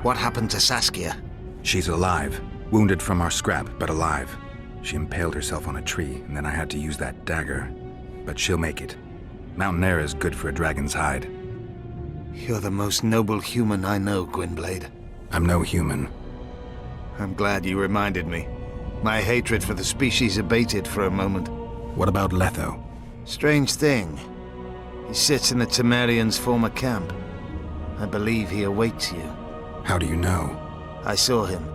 What happened to Saskia? She's alive. Wounded from our scrap, but alive. She impaled herself on a tree, and then I had to use that dagger. But she'll make it. Mountain air is good for a dragon's hide. You're the most noble human I know, Gwynblade. I'm no human. I'm glad you reminded me. My hatred for the species abated for a moment. What about Letho? Strange thing. He sits in the Temerians' former camp. I believe he awaits you. How do you know? I saw him.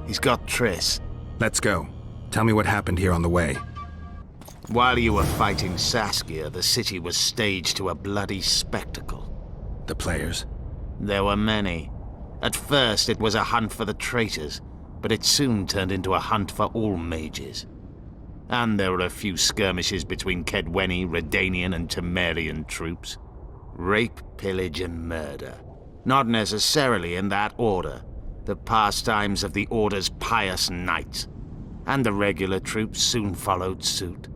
He's got Triss. Let's go. Tell me what happened here on the way. While you were fighting Saskia, the city was staged to a bloody spectacle. The players? There were many. At first, it was a hunt for the traitors, but it soon turned into a hunt for all mages. And there were a few skirmishes between Kedweni, Redanian, and Temerian troops. Rape, pillage, and murder. Not necessarily in that order. The pastimes of the Order's pious knights. And the regular troops soon followed suit.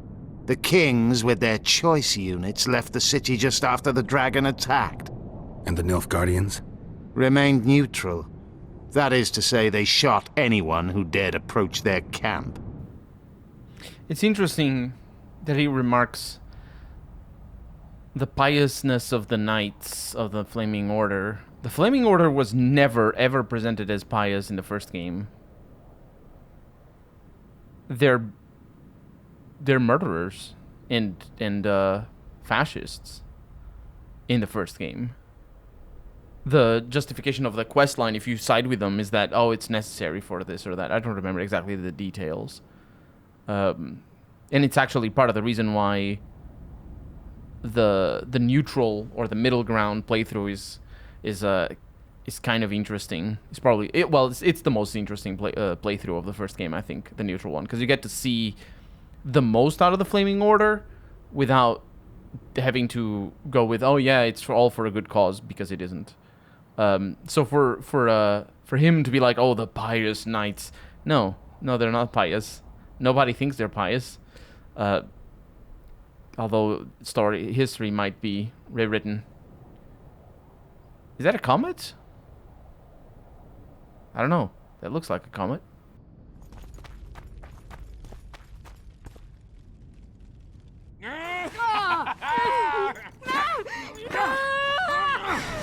The kings, with their choice units, left the city just after the dragon attacked. And the Nilfgaardians? Remained neutral. That is to say, they shot anyone who dared approach their camp. It's interesting that he remarks the piousness of the knights of the Flaming Order. The Flaming Order was never, ever presented as pious in the first game. They're murderers and fascists in the first game. The justification of the quest line, if you side with them, is that, oh, it's necessary for this or that. I don't remember exactly the details. And it's actually part of the reason why the neutral or the middle ground playthrough is kind of interesting. It's probably it's the most interesting playthrough of the first game, I think, the neutral one, because you get to see the most out of the Flaming Order without having to go with, oh yeah, it's all for a good cause, because it isn't. So for him to be like, oh, the pious knights, no, they're not pious. Nobody thinks they're pious. Although history might be rewritten. Is that a comet? I don't know. That looks like a comet.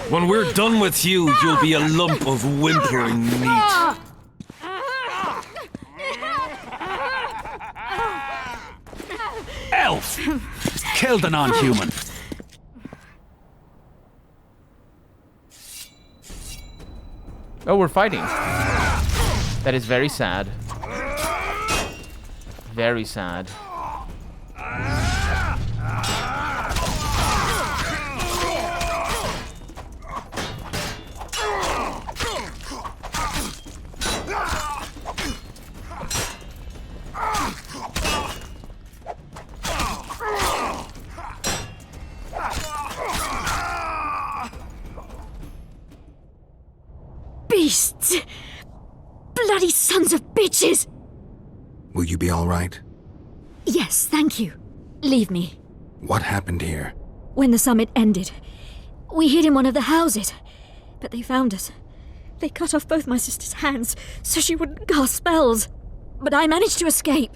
When we're done with you, you'll be a lump of whimpering meat. Elf! Killed a non-human. Oh, we're fighting. That is very sad. Very sad. Beasts! Bloody sons of bitches! Will you be all right? Yes, thank you. Leave me. What happened here? When the summit ended, we hid in one of the houses, but they found us. They cut off both my sister's hands so she wouldn't cast spells, but I managed to escape.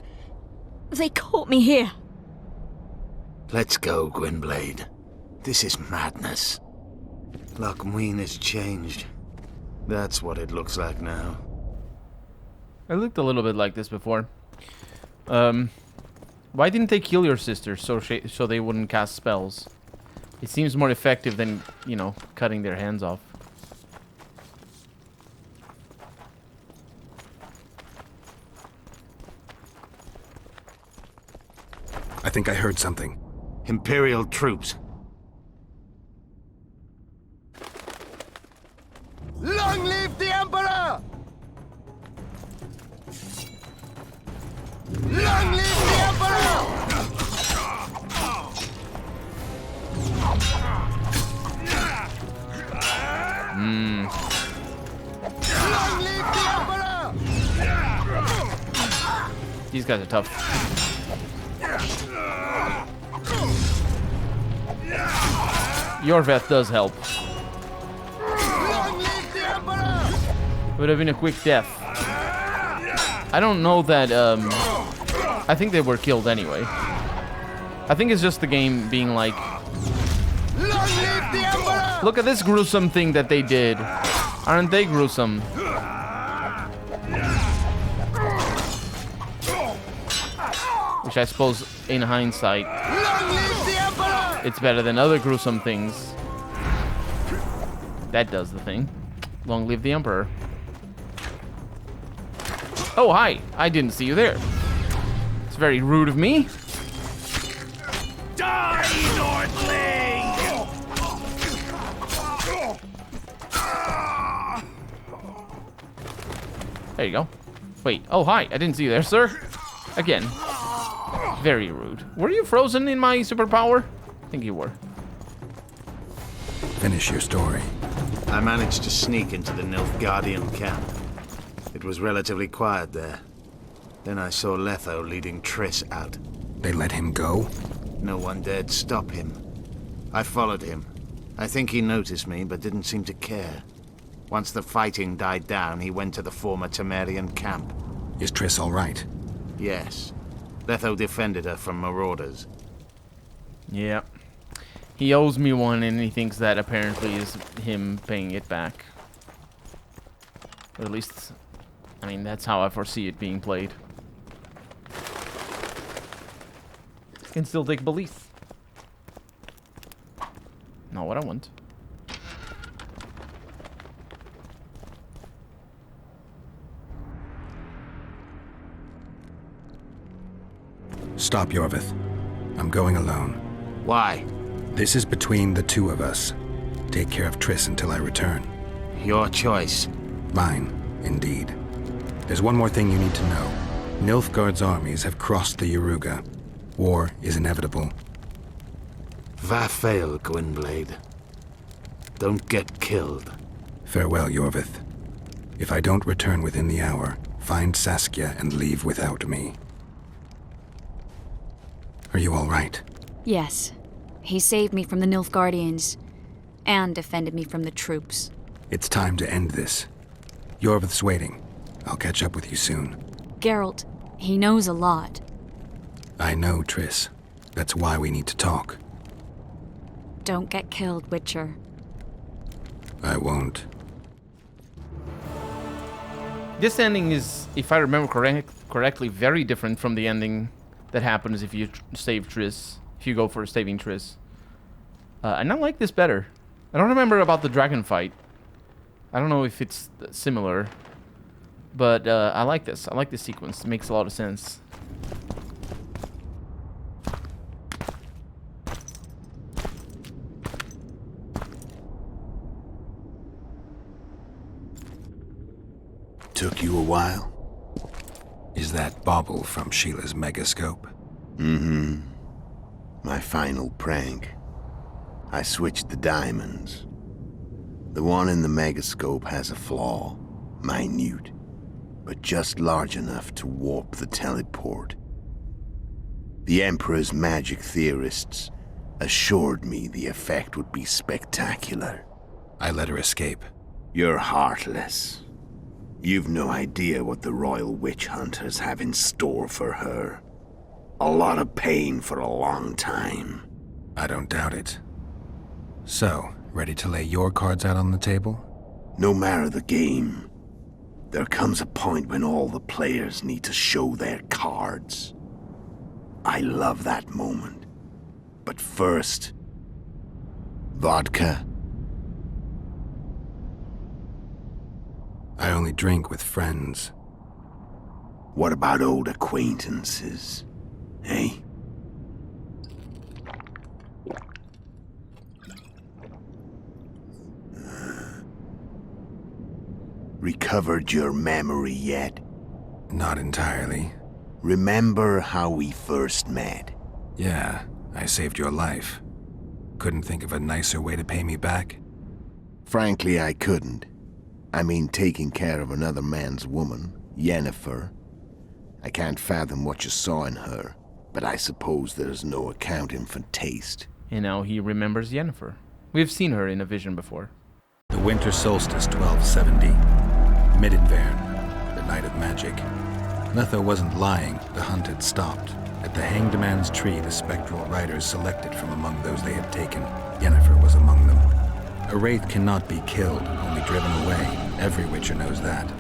They caught me here. Let's go, Gwynblade. This is madness. Lochmuin has changed. That's what it looks like now. It looked a little bit like this before. Why didn't they kill your sister so they wouldn't cast spells? It seems more effective than, cutting their hands off. I think I heard something. Imperial troops. Long live the Emperor! Long live the Emperor! Long live the Emperor! These guys are tough. Your Veth does help. Long live the Emperor! Would have been a quick death. I don't know that, I think they were killed anyway. I think it's just the game being like, look at this gruesome thing that they did. Aren't they gruesome? Which I suppose, in hindsight, it's better than other gruesome things. That does the thing. Long live the Emperor. Oh, hi. I didn't see you there. It's very rude of me. Die, Northling! There you go. Wait. Oh, hi. I didn't see you there, sir. Again. Very rude. Were you frozen in my superpower? I think you were. Finish your story. I managed to sneak into the Nilfgaardian camp. It was relatively quiet there. Then I saw Letho leading Triss out. They let him go? No one dared stop him. I followed him. I think he noticed me, but didn't seem to care. Once the fighting died down, he went to the former Temerian camp. Is Triss all right? Yes. Letho defended her from marauders. Yeah. He owes me one, and he thinks that apparently is him paying it back. Or at least, I mean, that's how I foresee it being played. Can still take belief. Not what I want. Stop, Yorvith. I'm going alone. Why? This is between the two of us. Take care of Triss until I return. Your choice. Mine, indeed. There's one more thing you need to know. Nilfgaard's armies have crossed the Yaruga. War is inevitable. Vafail, Gwynblade. Don't get killed. Farewell, Yorvith. If I don't return within the hour, find Saskia and leave without me. Are you all right? Yes. He saved me from the Nilfgaardians and defended me from the troops. It's time to end this. Yorvith's waiting. I'll catch up with you soon. Geralt, he knows a lot. I know, Triss. That's why we need to talk. Don't get killed, Witcher. I won't. This ending is, if I remember correctly, very different from the ending that happens if you save Triss. If you go for saving Triss. And I like this better. I don't remember about the dragon fight. I don't know if it's similar. But I like this. I like this sequence. It makes a lot of sense. Took you a while? Is that bauble from Sheila's megascope? Mm-hmm. My final prank. I switched the diamonds. The one in the megascope has a flaw. Minute. But just large enough to warp the teleport. The Emperor's magic theorists assured me the effect would be spectacular. I let her escape. You're heartless. You've no idea what the royal witch hunters have in store for her. A lot of pain for a long time. I don't doubt it. So, ready to lay your cards out on the table? No matter the game, there comes a point when all the players need to show their cards. I love that moment. But first, vodka. I only drink with friends. What about old acquaintances? Eh? Recovered your memory yet? Not entirely. Remember how we first met? Yeah, I saved your life. Couldn't think of a nicer way to pay me back? Frankly, I couldn't. I mean, taking care of another man's woman, Yennefer. I can't fathom what you saw in her, but I suppose there's no accounting for taste. And now he remembers Yennefer. We've seen her in a vision before. The winter solstice 1270. Middenvern, the night of magic. Letho wasn't lying, the hunt had stopped. At the Hanged Man's Tree, the spectral riders selected from among those they had taken. Yennefer was among them. A wraith cannot be killed, only driven away. Every Witcher knows that.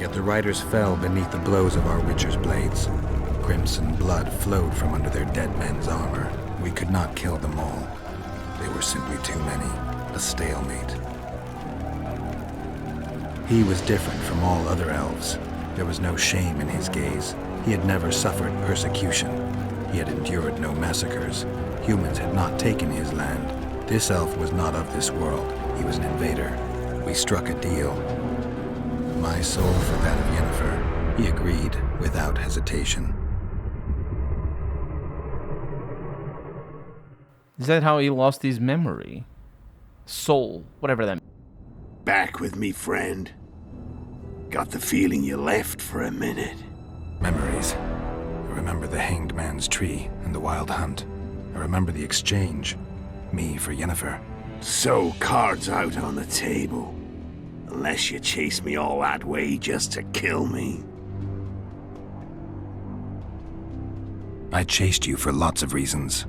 Yet the riders fell beneath the blows of our Witcher's blades. Crimson blood flowed from under their dead men's armor. We could not kill them all. They were simply too many. A stalemate. He was different from all other elves. There was no shame in his gaze. He had never suffered persecution. He had endured no massacres. Humans had not taken his land. This elf was not of this world. He was an invader. We struck a deal. My soul for that of Yennefer. He agreed without hesitation. Is that how he lost his memory? Soul, whatever that means. Back with me, friend. Got the feeling you left for a minute. Memories. I remember the Hanged Man's Tree and the Wild Hunt. I remember the exchange. Me for Yennefer. So, cards out on the table. Unless you chase me all that way just to kill me. I chased you for lots of reasons.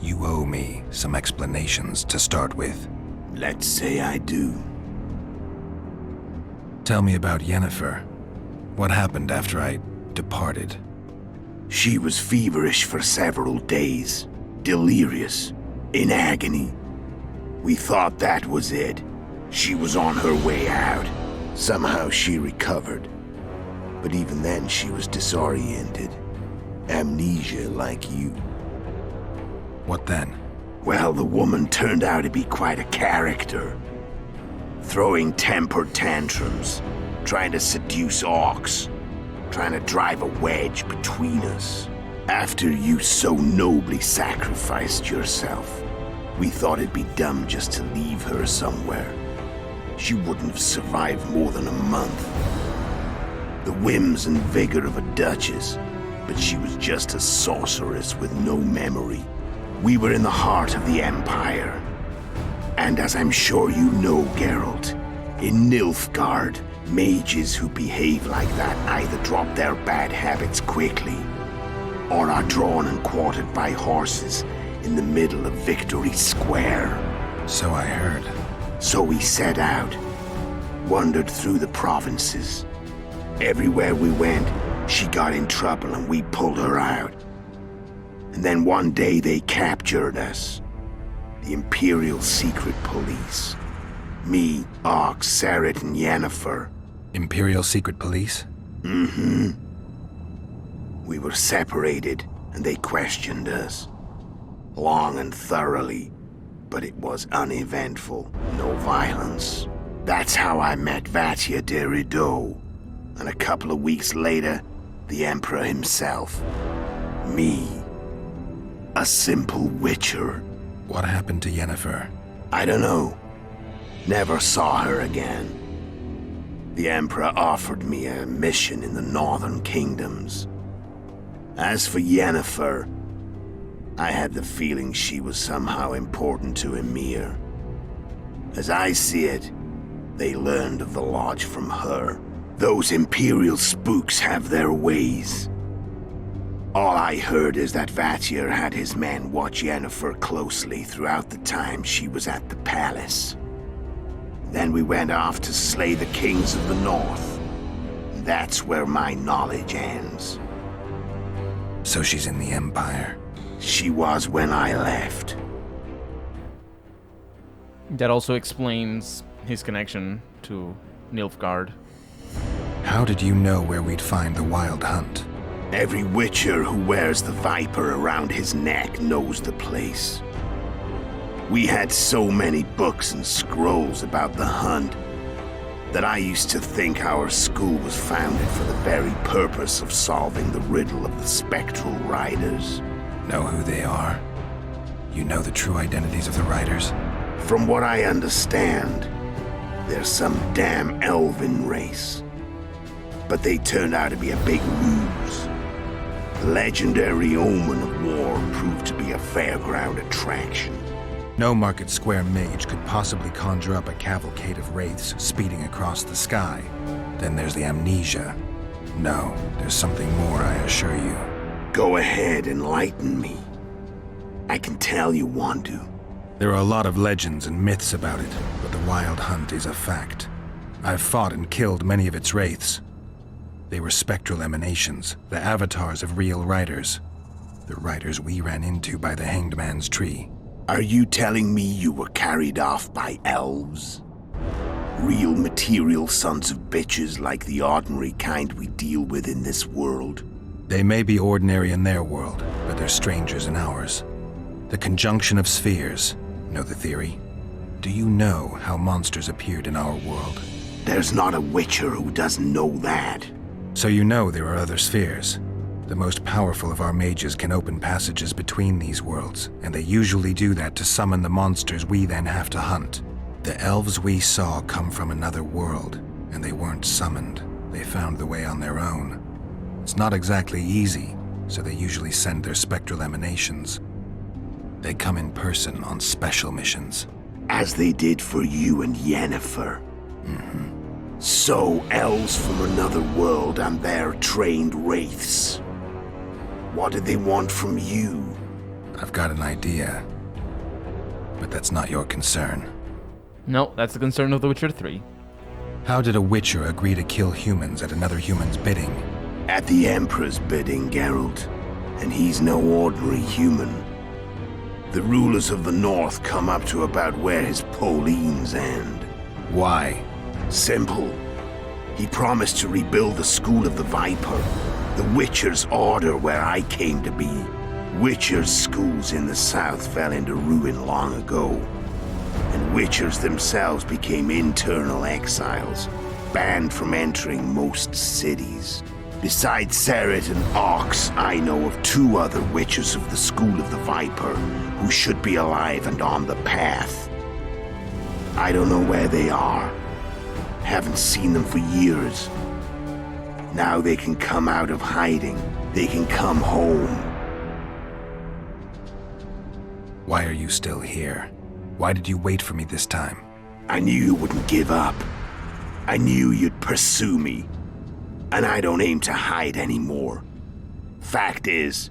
You owe me some explanations to start with. Let's say I do. Tell me about Yennefer. What happened after I departed? She was feverish for several days. Delirious. In agony. We thought that was it. She was on her way out. Somehow she recovered. But even then she was disoriented. Amnesia like you. What then? Well, the woman turned out to be quite a character. Throwing temper tantrums, trying to seduce orcs, trying to drive a wedge between us. After you so nobly sacrificed yourself, we thought it'd be dumb just to leave her somewhere. She wouldn't have survived more than a month. The whims and vigor of a duchess, but she was just a sorceress with no memory. We were in the heart of the Empire. And as I'm sure you know, Geralt, in Nilfgaard, mages who behave like that either drop their bad habits quickly, or are drawn and quartered by horses in the middle of Victory Square. So I heard. So we set out, wandered through the provinces. Everywhere we went, she got in trouble and we pulled her out. And then one day they captured us. The Imperial Secret Police. Me, Ox, Serret, and Yennefer. Imperial Secret Police? Mm-hmm. We were separated, and they questioned us. Long and thoroughly, but it was uneventful. No violence. That's how I met Vatia de Rideau. And a couple of weeks later, the Emperor himself. Me. A simple witcher. What happened to Yennefer? I don't know. Never saw her again. The Emperor offered me a mission in the northern kingdoms. As for Yennefer, I had the feeling she was somehow important to Emir. As I see it, they learned of the lodge from her. Those Imperial spooks have their ways. All I heard is that Vatir had his men watch Yennefer closely throughout the time she was at the palace. Then we went off to slay the kings of the north. That's where my knowledge ends. So she's in the Empire? She was when I left. That also explains his connection to Nilfgaard. How did you know where we'd find the Wild Hunt? Every witcher who wears the viper around his neck knows the place. We had so many books and scrolls about the hunt that I used to think our school was founded for the very purpose of solving the riddle of the spectral riders. Know who they are? You know the true identities of the riders? From what I understand, they're some damn elven race. But they turned out to be a big ruse. The legendary omen of war proved to be a fairground attraction. No Market Square mage could possibly conjure up a cavalcade of wraiths speeding across the sky. Then there's the amnesia. No, there's something more, I assure you. Go ahead, enlighten me. I can tell you want to. There are a lot of legends and myths about it, but the Wild Hunt is a fact. I've fought and killed many of its wraiths. They were spectral emanations, the avatars of real riders. The riders we ran into by the Hanged Man's Tree. Are you telling me you were carried off by elves? Real material sons of bitches like the ordinary kind we deal with in this world? They may be ordinary in their world, but they're strangers in ours. The conjunction of spheres. Know the theory? Do you know how monsters appeared in our world? There's not a witcher who doesn't know that. So you know there are other spheres. The most powerful of our mages can open passages between these worlds, and they usually do that to summon the monsters we then have to hunt. The elves we saw come from another world, and they weren't summoned. They found the way on their own. It's not exactly easy, so they usually send their spectral emanations. They come in person on special missions. As they did for you and Yennefer. Mm-hmm. So, elves from another world and their trained wraiths. What did they want from you? I've got an idea. But that's not your concern. No, that's the concern of The Witcher 3. How did a witcher agree to kill humans at another human's bidding? At the Emperor's bidding, Geralt. And he's no ordinary human. The rulers of the North come up to about where his Pauline's end. Why? Simple. He promised to rebuild the School of the Viper, the Witcher's order where I came to be. Witcher's schools in the South fell into ruin long ago, and Witchers themselves became internal exiles, banned from entering most cities. Besides Seret and Ox, I know of 2 other Witchers of the School of the Viper who should be alive and on the path. I don't know where they are. Haven't seen them for years. Now they can come out of hiding. They can come home. Why are you still here? Why did you wait for me this time? I knew you wouldn't give up. I knew you'd pursue me. And I don't aim to hide anymore. Fact is,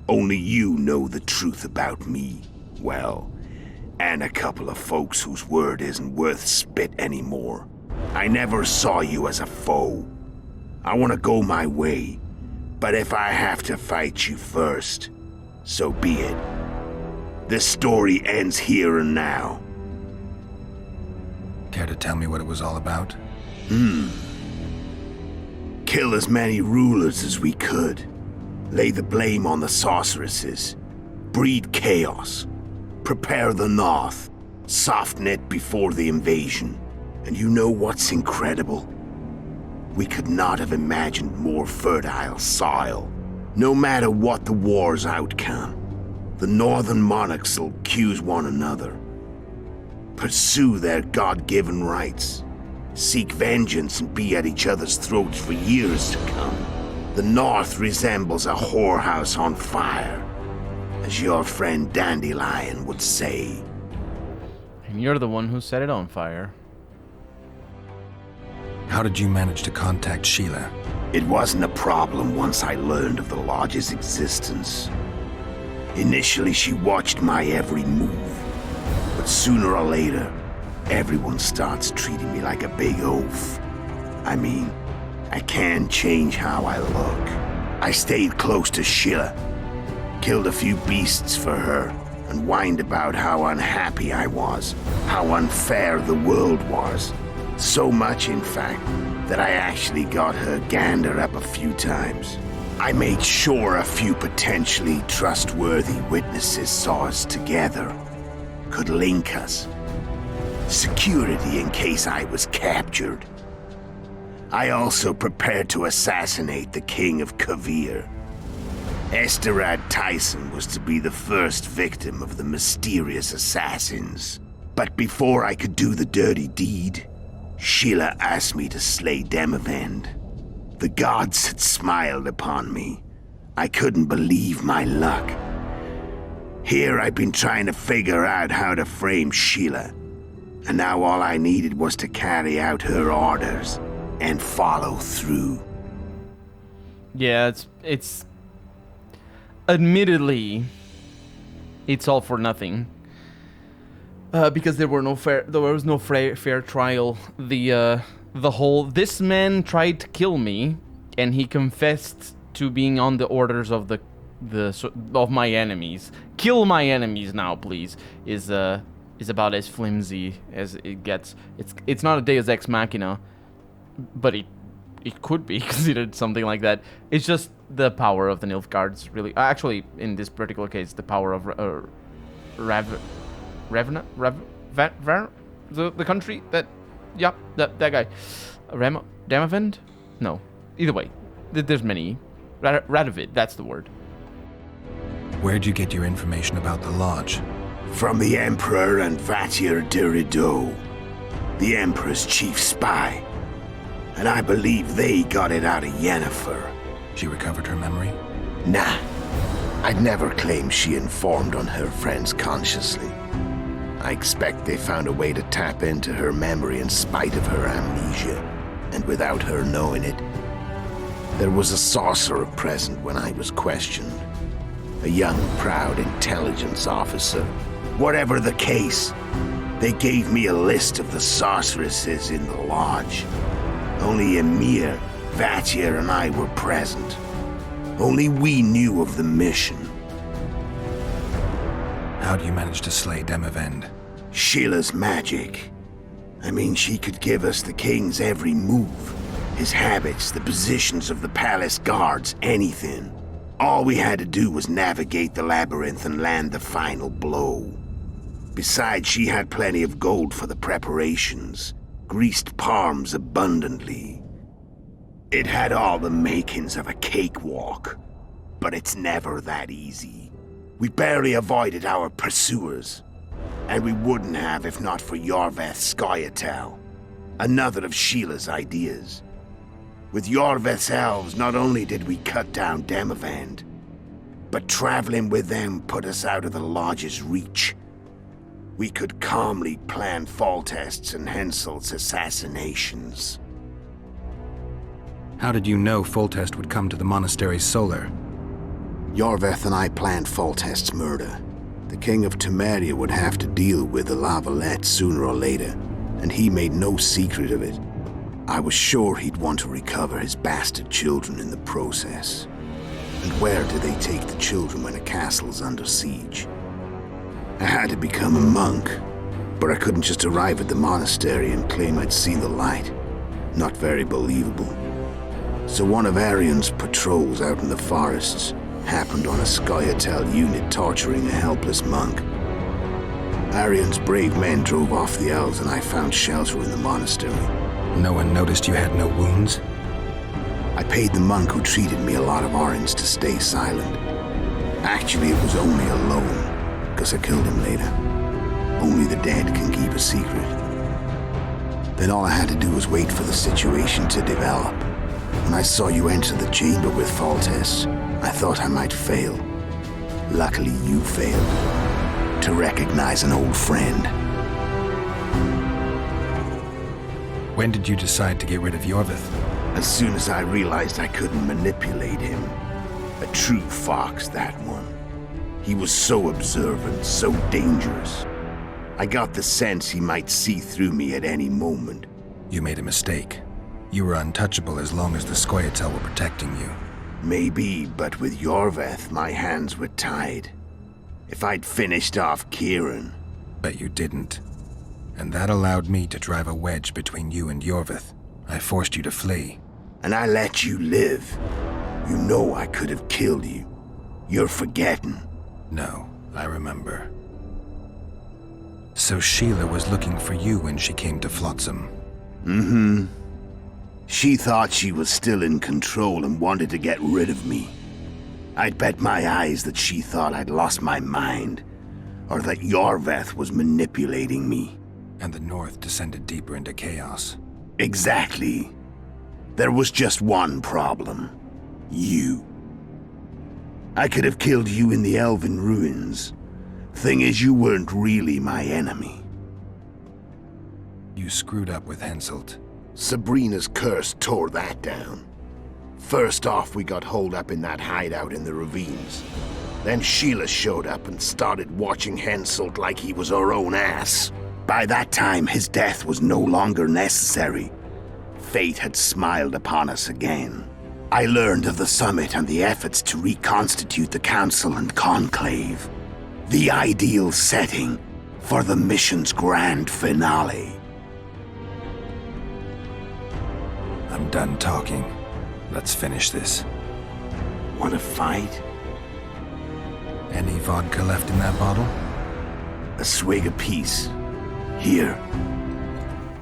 only you know the truth about me. Well, and a couple of folks whose word isn't worth spit anymore. I never saw you as a foe. I want to go my way, but if I have to fight you first, so be it. This story ends here and now. Care to tell me what it was all about? Kill as many rulers as we could. Lay the blame on the sorceresses. Breed chaos. Prepare the North. Soften it before the invasion. And you know what's incredible? We could not have imagined more fertile soil. No matter what the war's outcome, the northern monarchs will accuse one another. Pursue their God-given rights. Seek vengeance and be at each other's throats for years to come. The North resembles a whorehouse on fire, as your friend Dandelion would say. And you're the one who set it on fire. How did you manage to contact Sheila? It wasn't a problem once I learned of the Lodge's existence. Initially, she watched my every move. But sooner or later, everyone starts treating me like a big oaf. I mean, I can't change how I look. I stayed close to Sheila, killed a few beasts for her, and whined about how unhappy I was, how unfair the world was. So much, in fact, that I actually got her gander up a few times. I made sure a few potentially trustworthy witnesses saw us together, could link us. Security in case I was captured. I also prepared to assassinate the King of Kavir. Esterad Tyson was to be the first victim of the mysterious assassins. But before I could do the dirty deed, Sheila asked me to slay Demavend. The gods had smiled upon me. I couldn't believe my luck. Here I've been trying to figure out how to frame Sheila. And now all I needed was to carry out her orders and follow through. Yeah, it's admittedly it's all for nothing. Because there was no fair trial. This man tried to kill me, and he confessed to being on the orders of of my enemies. Kill my enemies now, please. Is about as flimsy as it gets. It's not a Deus Ex Machina, but it could be considered something like that. It's just the power of the Nilfgaards, really. Actually, in this particular case, the power of the country that guy, Damavend? No, either way, there's many. Radovid, that's the word. Where'd you get your information about the lodge? From the Emperor and Vatier de Rideau, the Emperor's chief spy. And I believe they got it out of Yennefer. She recovered her memory? Nah. I'd never claim she informed on her friends consciously. I expect they found a way to tap into her memory in spite of her amnesia, and without her knowing it. There was a sorcerer present when I was questioned. A young, proud intelligence officer. Whatever the case, they gave me a list of the sorceresses in the lodge. Only Emir, Vatier, and I were present. Only we knew of the mission. How do you manage to slay Demavend? Sheila's magic. I mean, she could give us the king's every move. His habits, the positions of the palace guards, anything. All we had to do was navigate the labyrinth and land the final blow. Besides, she had plenty of gold for the preparations. Greased palms abundantly. It had all the makings of a cakewalk. But it's never that easy. We barely avoided our pursuers. And we wouldn't have if not for Yorveth Scoia'tael, another of Sheila's ideas. With Yorveth's elves, not only did we cut down Demavend, but traveling with them put us out of the lodge's reach. We could calmly plan Foltest's and Hensel's assassinations. How did you know Foltest would come to the monastery's solar? Yorveth and I planned Foltest's murder. The king of Temeria would have to deal with the Lavalette sooner or later, and he made no secret of it. I was sure he'd want to recover his bastard children in the process. And where do they take the children when a castle's under siege? I had to become a monk, but I couldn't just arrive at the monastery and claim I'd seen the light. Not very believable. So one of Arian's patrols out in the forests happened on a Scoia'tael unit torturing a helpless monk. Arian's brave men drove off the elves and I found shelter in the monastery. No one noticed you had no wounds? I paid the monk who treated me a lot of orange to stay silent. Actually, it was only a loan, because I killed him later. Only the dead can keep a secret. Then all I had to do was wait for the situation to develop. When I saw you enter the chamber with Foltest, I thought I might fail. Luckily, you failed. To recognize an old friend. When did you decide to get rid of Yorveth? As soon as I realized I couldn't manipulate him. A true fox, that one. He was so observant, so dangerous. I got the sense he might see through me at any moment. You made a mistake. You were untouchable as long as the Scoia'tael were protecting you. Maybe, but with Yorveth, my hands were tied. If I'd finished off Kieran... But you didn't. And that allowed me to drive a wedge between you and Yorveth. I forced you to flee. And I let you live. You know I could have killed you. You're forgetting. No, I remember. So Sheila was looking for you when she came to Flotsam. Mm-hmm. She thought she was still in control and wanted to get rid of me. I'd bet my eyes that she thought I'd lost my mind, or that Yorveth was manipulating me. And the North descended deeper into chaos. Exactly. There was just one problem. You. I could have killed you in the Elven ruins, Thing is, you weren't really my enemy. You screwed up with Henselt. Sabrina's curse tore that down. First off, we got holed up in that hideout in the ravines. Then Sheila showed up and started watching Henselt like he was her own ass. By that time, his death was no longer necessary. Fate had smiled upon us again. I learned of the summit and the efforts to reconstitute the council and conclave. The ideal setting for the mission's grand finale. I'm done talking. Let's finish this. Want to fight? Any vodka left in that bottle? A swig apiece. Here.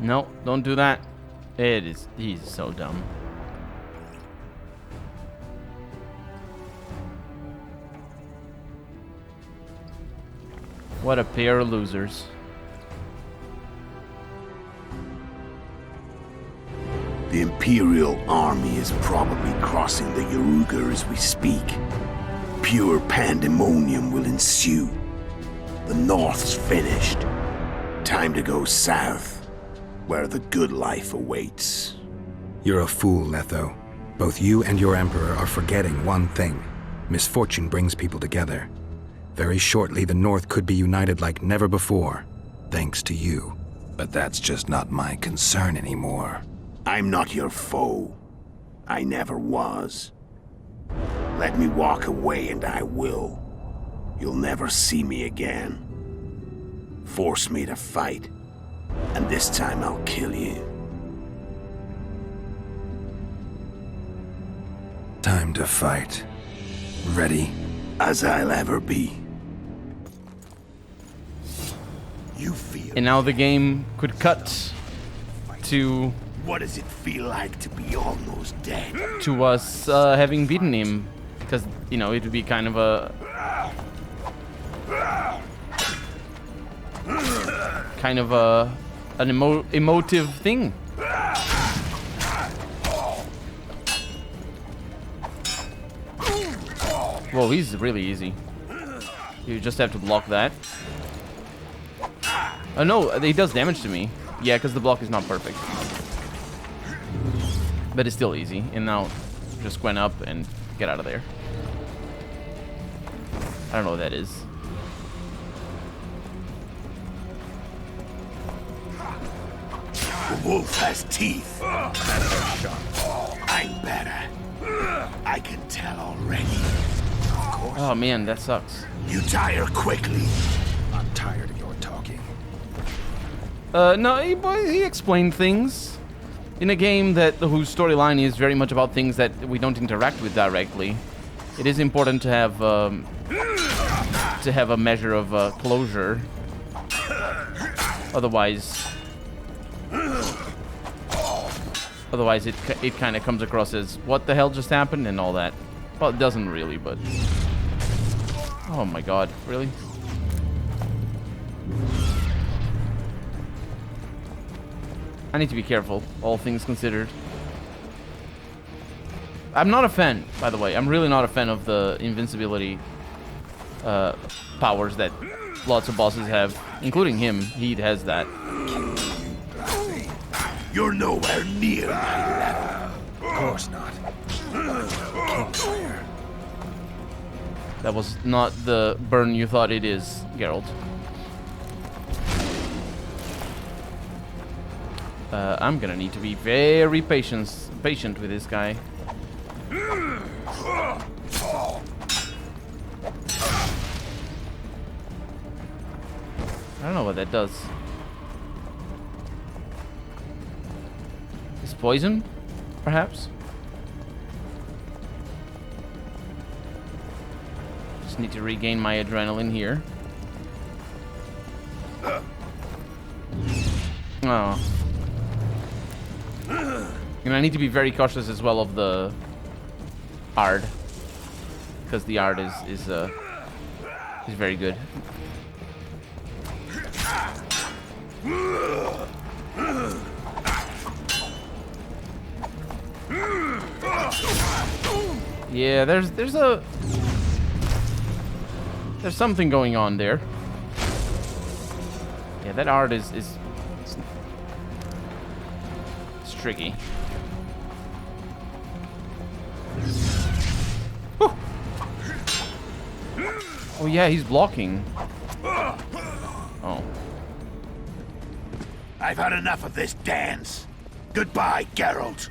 No, don't do that. He's so dumb. What a pair of losers. The Imperial Army is probably crossing the Yaruga as we speak. Pure pandemonium will ensue. The North's finished. Time to go south, where the good life awaits. You're a fool, Letho. Both you and your Emperor are forgetting one thing. Misfortune brings people together. Very shortly, the North could be united like never before, thanks to you. But that's just not my concern anymore. I'm not your foe. I never was. Let me walk away and I will. You'll never see me again. Force me to fight, and this time I'll kill you. Time to fight. Ready? As I'll ever be. You feel... And now the game could cut to What does it feel like to be almost dead? us having beaten him, because you know it would be kind of an emotive thing. Whoa, he's really easy. You just have to block that. Oh no, he does damage to me. Yeah, because the block is not perfect. But it's still easy. And now, just Gwen up and get out of there. I don't know what that is. The wolf has teeth. I'm better. I can tell already. Oh man, that sucks. You tire quickly. I'm tired of your talking. No, he explained things in a game whose storyline is very much about things that we don't interact with directly. It is important to have a measure of closure. Otherwise, it kind of comes across as what the hell just happened and all that. Well, it doesn't really, but oh my god, really? I need to be careful, all things considered. I'm not a fan, by the way. I'm really not a fan of the invincibility powers that lots of bosses have, including him. He has that. You're nowhere near my level. Of course not. Kingslayer. That was not the burn you thought it is, Geralt. I'm gonna need to be very patient with this guy. I don't know what that does. Is poison, perhaps? Just need to regain my adrenaline here. Oh. And I need to be very cautious as well of the Ard, because the Ard is very good. Yeah, there's something going on there. Yeah, that art is it's tricky. Whew. Oh yeah, he's blocking. Oh. I've had enough of this dance. Goodbye, Geralt.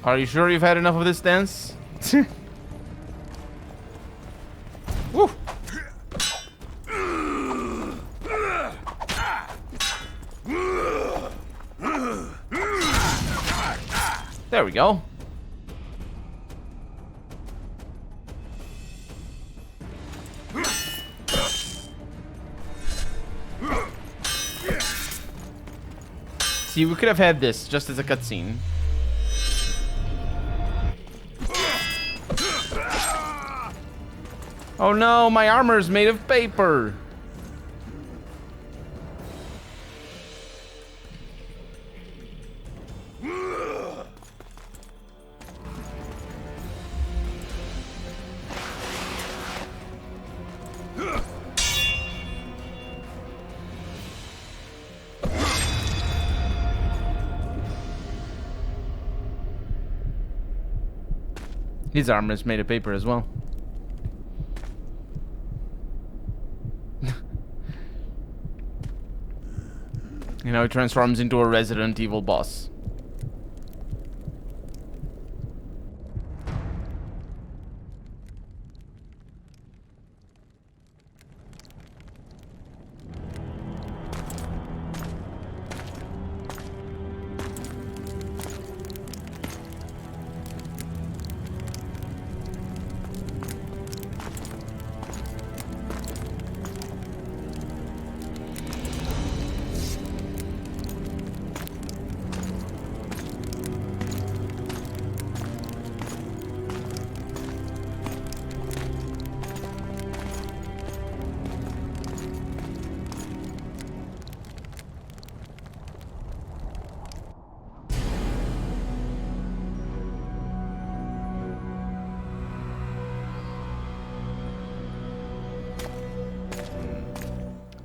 Are you sure you've had enough of this dance? Woo. There we go. See, we could have had this just as a cutscene. Oh no, my armor is made of paper. His armor is made of paper as well. You know, he transforms into a Resident Evil boss.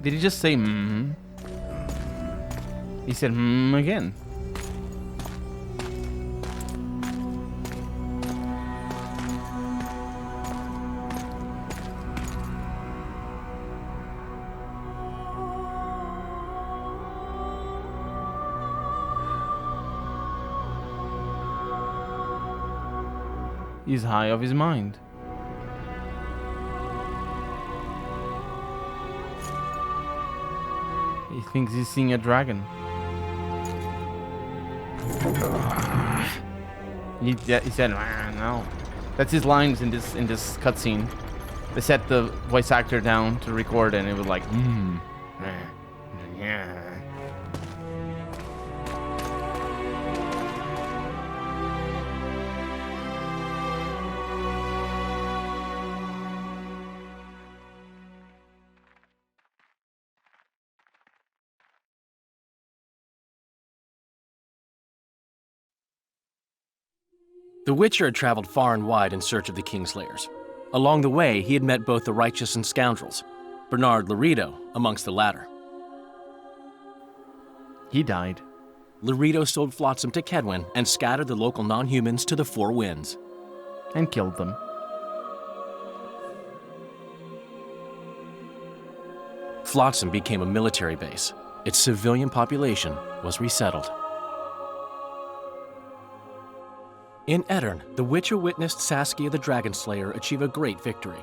Did he just say mm? He said mm again. He's high off his mind. He thinks he's seeing a dragon. He said, no. That's his lines in this cutscene. They set the voice actor down to record, and it was like, yeah. The Witcher had traveled far and wide in search of the Kingslayers. Along the way, he had met both the righteous and scoundrels, Bernard Laredo amongst the latter. He died. Laredo sold Flotsam to Kedwin and scattered the local non-humans to the four winds. And killed them. Flotsam became a military base. Its civilian population was resettled. In Edirn, the Witcher witnessed Saskia the Dragonslayer achieve a great victory.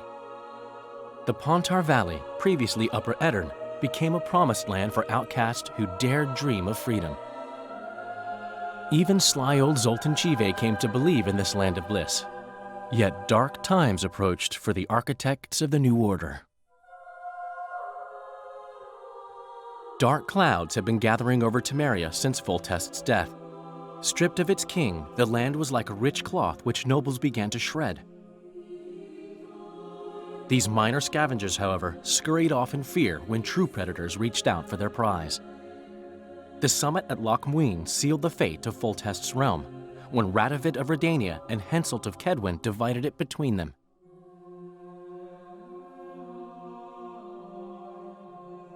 The Pontar Valley, previously Upper Edirn, became a promised land for outcasts who dared dream of freedom. Even sly old Zoltan Chive came to believe in this land of bliss. Yet dark times approached for the architects of the New Order. Dark clouds had been gathering over Temeria since Foltest's death. Stripped of its king, the land was like a rich cloth which nobles began to shred. These minor scavengers, however, scurried off in fear when true predators reached out for their prize. The summit at Loch Muin sealed the fate of Foltest's realm, when Radovid of Redania and Henselt of Kedwin divided it between them.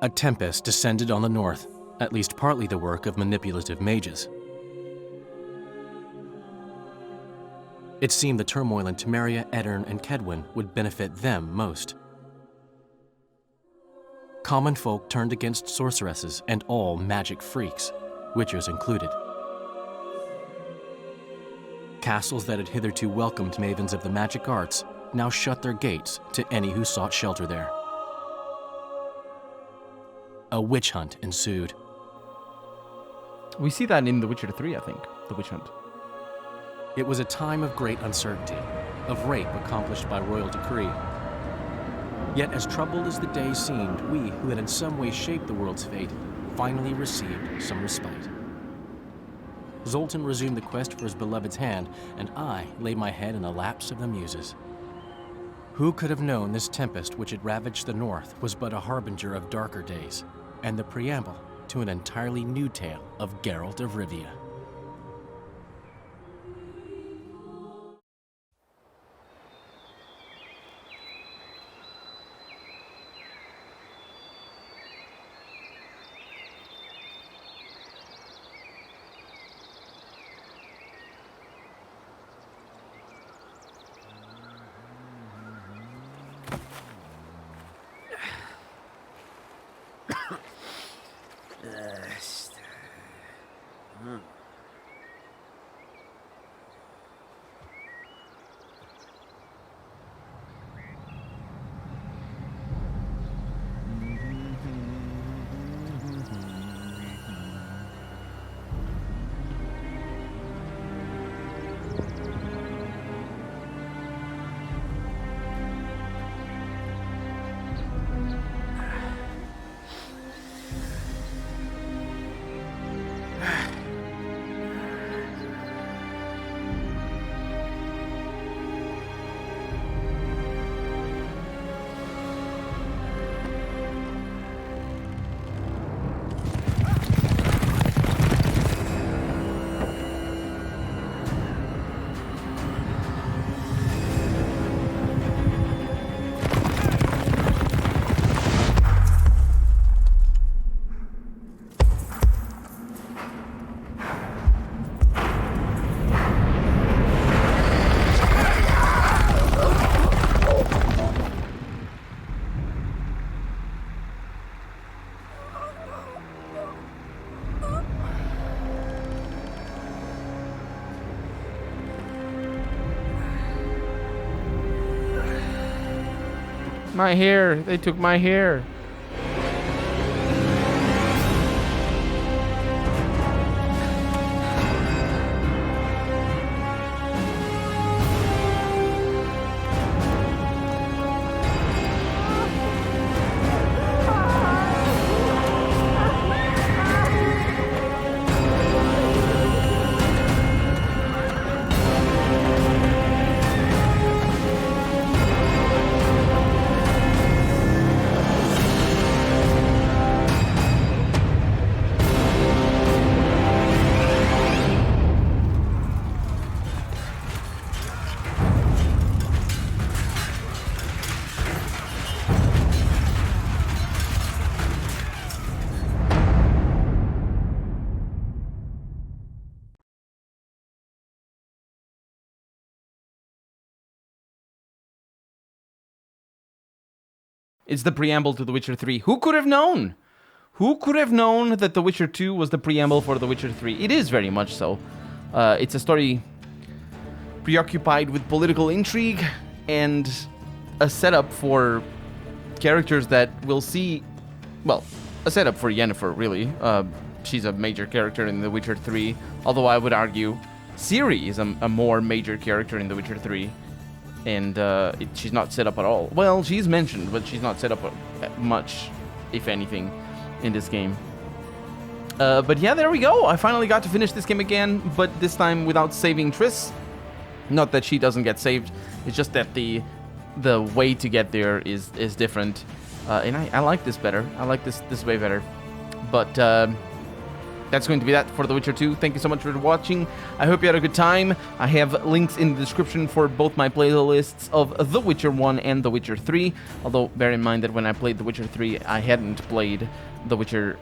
A tempest descended on the north, at least partly the work of manipulative mages. It seemed the turmoil in Temeria, Edirn, and Kedwen would benefit them most. Common folk turned against sorceresses and all magic freaks, witchers included. Castles that had hitherto welcomed mavens of the magic arts now shut their gates to any who sought shelter there. A witch hunt ensued. We see that in The Witcher 3, I think, the witch hunt. It was a time of great uncertainty, of rape accomplished by royal decree. Yet as troubled as the day seemed, we, who had in some way shaped the world's fate, finally received some respite. Zoltan resumed the quest for his beloved's hand, and I laid my head in the laps of the muses. Who could have known this tempest which had ravaged the north was but a harbinger of darker days, and the preamble to an entirely new tale of Geralt of Rivia. My hair. They took my hair. It's the preamble to The Witcher 3. Who could have known? Who could have known that The Witcher 2 was the preamble for The Witcher 3? It is very much so. It's a story preoccupied with political intrigue and a setup for characters that we'll see... Well, a setup for Yennefer, really. She's a major character in The Witcher 3, although I would argue Ciri is a more major character in The Witcher 3. And she's not set up at all. Well, she's mentioned, but she's not set up much, if anything, in this game. But yeah, there we go. I finally got to finish this game again, but this time without saving Triss. Not that she doesn't get saved. It's just that the way to get there is different. And I like this better. I like this way better. But that's going to be that for The Witcher 2. Thank you so much for watching. I hope you had a good time. I have links in the description for both my playlists of The Witcher 1 and The Witcher 3. Although, bear in mind that when I played The Witcher 3, I hadn't played The Witcher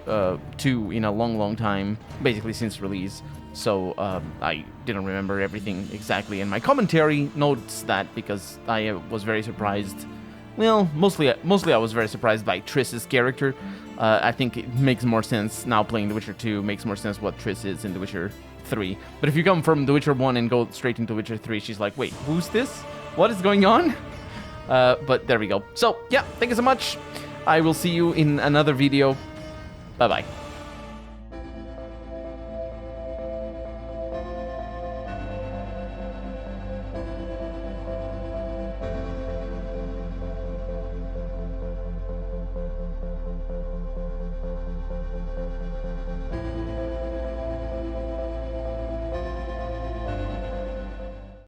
2 in a long, long time, basically since release. So I didn't remember everything exactly. And my commentary notes that because I was very surprised. Well, mostly I was very surprised by Triss's character. I think it makes more sense now playing The Witcher 2, makes more sense what Triss is in The Witcher 3. But if you come from The Witcher 1 and go straight into Witcher 3, she's like, wait, who's this? What is going on? But there we go. So, yeah, thank you so much. I will see you in another video. Bye-bye.